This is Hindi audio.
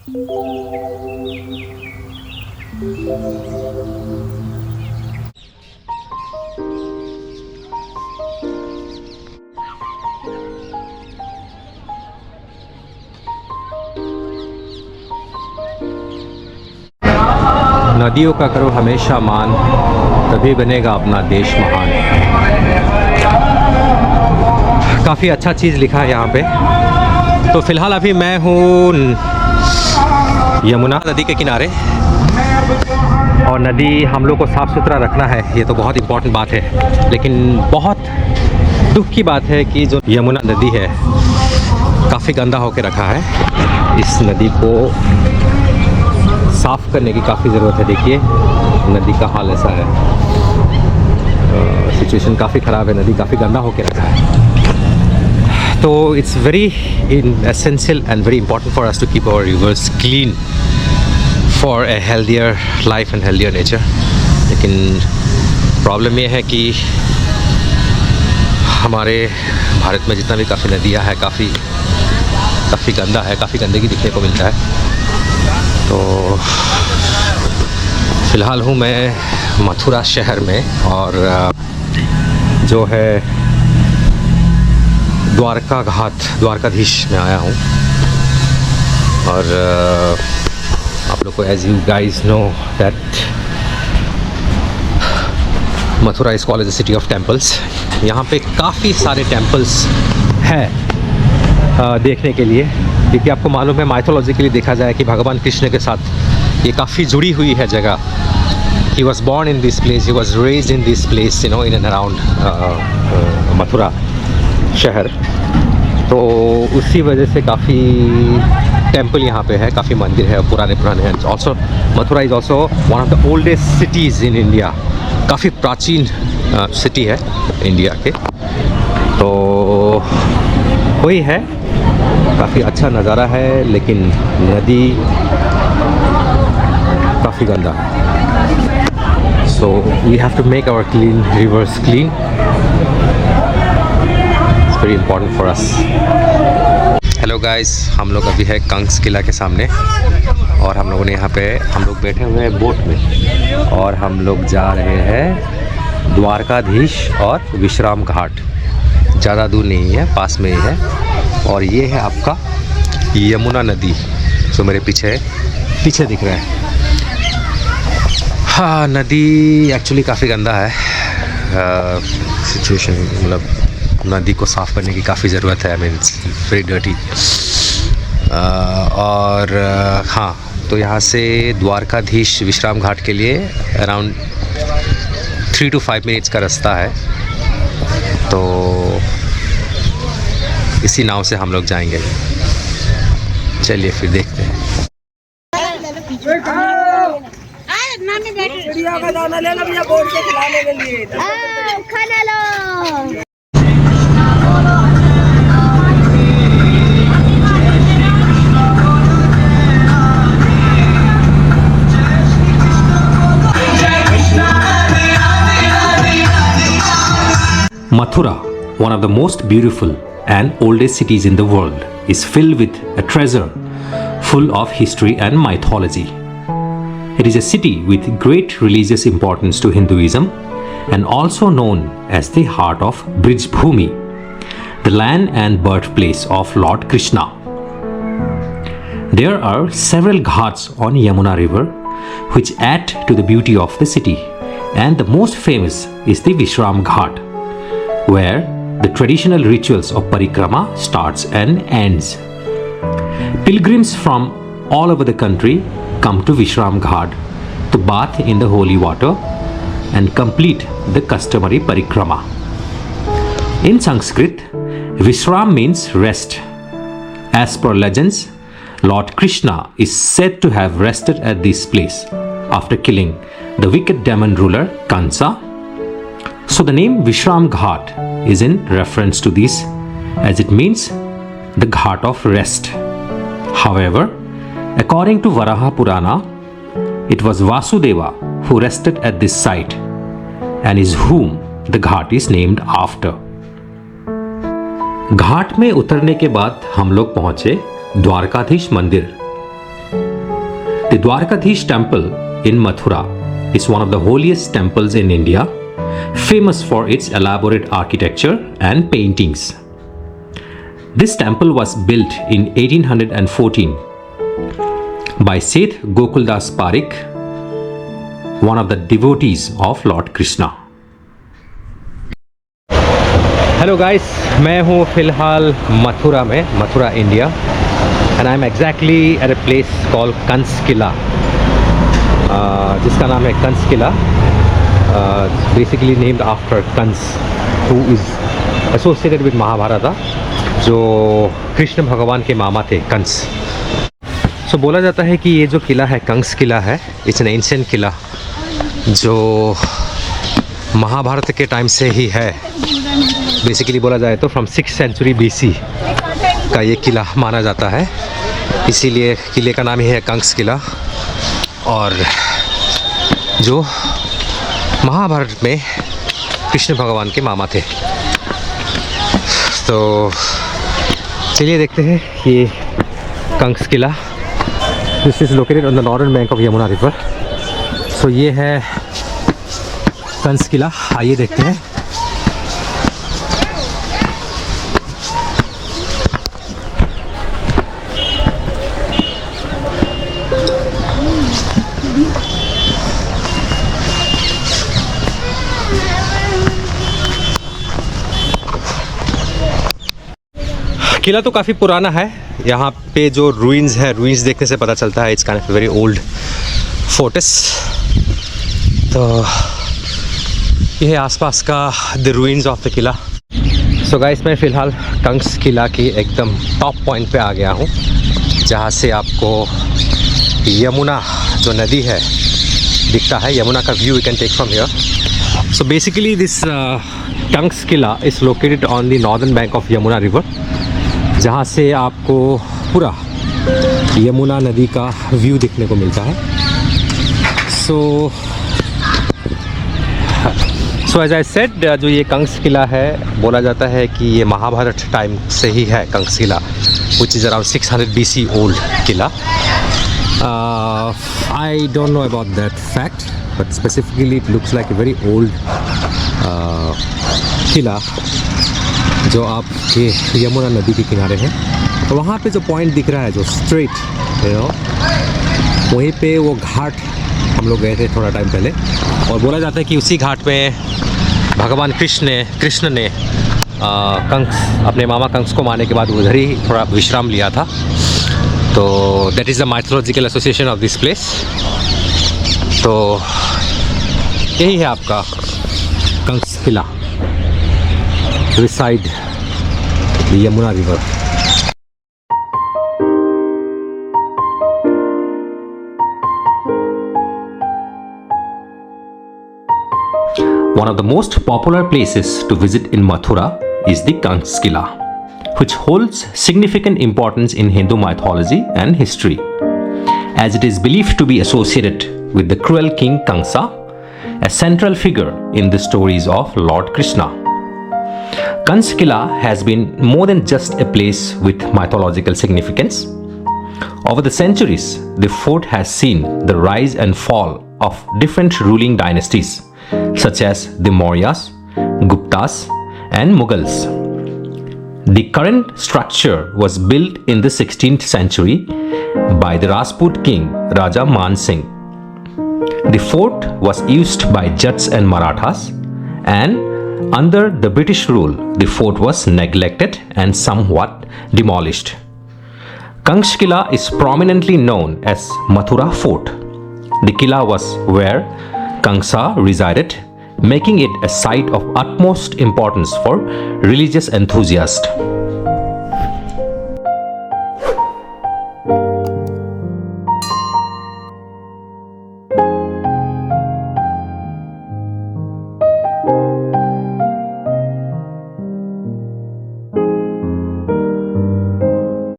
नदियों का करो हमेशा मान, तभी बनेगा अपना देश महान। काफ़ी अच्छा चीज़ लिखा है यहाँ पे। तो फ़िलहाल अभी मैं हूँ यमुना नदी के किनारे, और नदी हम लोग को साफ़ सुथरा रखना है, ये तो बहुत इम्पोर्टेंट बात है। लेकिन बहुत दुख की बात है कि जो यमुना नदी है काफ़ी गंदा होकर रखा है। इस नदी को साफ़ करने की काफ़ी ज़रूरत है। देखिए नदी का हाल ऐसा है, सिचुएशन काफ़ी ख़राब है, नदी काफ़ी गंदा होकर रखा है। तो it's very essential and very important for us to keep our rivers clean for a healthier life and healthier nature. लेकिन प्रॉब्लम ये है कि हमारे भारत में जितना भी काफ़ी नदियाँ हैं काफ़ी गंदा है, काफ़ी गंदगी दिखने को मिलता है। तो फ़िलहाल हूँ मैं मथुरा शहर में, और जो है द्वारका घाट, द्वारकाधीश में आया हूँ। और आप लोग को as you guys know that Mathura is called as the city of temples. यहाँ पे काफ़ी सारे टेम्पल्स हैं देखने के लिए, क्योंकि आपको मालूम है माइथोलॉजिकली देखा जाए कि भगवान कृष्ण के साथ ये काफ़ी जुड़ी हुई है जगह। He was born in this place, he was raised in this place, you know, in and around Mathura शहर। तो उसी वजह से काफ़ी टेम्पल यहाँ पे है, काफ़ी मंदिर है, पुराने हैं। Also Mathura is also one of the oldest cities in India, काफ़ी प्राचीन सिटी है इंडिया के। तो वही है, काफ़ी अच्छा नज़ारा है, लेकिन नदी काफ़ी गंदा है। So we have to make our clean rivers clean, it's very important for us. Hello guys, हम लोग अभी है कंग्स किला के सामने, और हम लोगों ने यहाँ पे हम लोग बैठे हुए हैं बोट में, और हम लोग जा रहे हैं द्वारकाधीश और विश्राम घाट। ज़्यादा दूर नहीं है, पास में ही है। और ये है आपका यमुना नदी जो मेरे पीछे दिख रहा है। हाँ, नदी एक्चुअली काफ़ी गंदा है सिचुएशन, मतलब नदी को साफ़ करने की काफ़ी ज़रूरत है। I mean very dirty. और हाँ, तो यहाँ से द्वारकाधीश विश्राम घाट के लिए अराउंड 3 to 5 मिनट्स का रास्ता है। तो इसी नाव से हम लोग जाएंगे। चलिए फिर देखते हैं। का दाना ले लो भैया, बोर्ड से खिलाने के लिए खाना लो। Mathura, one of the most beautiful and oldest cities in the world, is filled with a treasure full of history and mythology. It is a city with great religious importance to Hinduism and also known as the heart of Brij Bhumi, the land and birthplace of Lord Krishna. There are several ghats on Yamuna River which add to the beauty of the city, and the most famous is the Vishram Ghat, where the traditional rituals of parikrama starts and ends. Pilgrims from all over the country come to Vishram Ghat to bath in the holy water and complete the customary parikrama. In Sanskrit, Vishram means rest. As per legends, Lord Krishna is said to have rested at this place after killing the wicked demon ruler Kansa. So the name Vishram Ghat is in reference to this, as it means the Ghat of rest. However, according to Varaha Purana, it was Vasudeva who rested at this site, and is whom the Ghat is named after. घाट में उतरने के बाद हम लोग पहुंचे द्वारकाधीश मंदिर। The Dwarkadhish temple in Mathura is one of the holiest temples in India, famous for its elaborate architecture and paintings. This temple was built in 1814 by Seth Gokuldas Parikh, one of the devotees of Lord Krishna. Hello guys, मैं हूँ फ़िलहाल मथुरा में, Mathura India, and I am exactly at a place call Kans Qila, जिसका नाम है Kans Qila, basically named after Kans who is associated with Mahabharata, जो कृष्ण भगवान के मामा थे कंस। सो बोला जाता है कि ये जो किला है कंस किला है, इट्स एन एंशिएंट किला जो महाभारत के टाइम से ही है। बेसिकली बोला जाए तो फ्रॉम 6th सेंचुरी BC का ये किला माना जाता है, इसीलिए किले का नाम ही है कंस किला। और जो महाभारत में कृष्ण भगवान के मामा थे। तो चलिए देखते हैं ये Kans Qila. This is located on the northern bank of Yamuna river. So ये है कंस किला, आइए देखते हैं। किला तो काफ़ी पुराना है। यहाँ पे जो रूइंस है, रूइंस देखने से पता चलता है it's kind of very old fortress. तो ये है आसपास का the ruins of the Qila. So guys, मैं फ़िलहाल कंस किला की एकदम टॉप पॉइंट पे आ गया हूँ, जहाँ से आपको यमुना जो नदी है दिखता है। यमुना का view you can take from here. So basically this Kans Qila is located on the northern bank of Yamuna river, जहाँ से आपको पूरा यमुना नदी का व्यू दिखने को मिलता है। सो एज आई सेड, जो ये कंस किला है, बोला जाता है कि ये महाभारत टाइम से ही है Kans Qila, which is around 600 BC old qila. I don't know about that fact, but specifically it looks like a very old qila जो आपके यमुना नदी के किनारे है। तो वहाँ पे जो पॉइंट दिख रहा है, जो स्ट्रेट वहीं पे वो घाट हम लोग गए थे थोड़ा टाइम पहले, और बोला जाता है कि उसी घाट में भगवान कृष्ण ने कंस, अपने मामा कंस को मारने के बाद उधर ही थोड़ा विश्राम लिया था। तो that is the mythological association of this place. तो यही है आपका कंस किला, beside the Yamuna River. One of the most popular places to visit in Mathura is the Kanks Kila, which holds significant importance in Hindu mythology and history, as it is believed to be associated with the cruel king Kamsa, a central figure in the stories of Lord Krishna. Kansa Kila has been more than just a place with mythological significance. Over the centuries, the fort has seen the rise and fall of different ruling dynasties such as the Mauryas, Guptas, and Mughals. The current structure was built in the 16th century by the Rajput king Raja Man Singh. The fort was used by Jats and Marathas, and under the British rule, the fort was neglected and somewhat demolished. Kanks Kila is prominently known as Mathura Fort. The Kila was where Kamsa resided, making it a site of utmost importance for religious enthusiasts.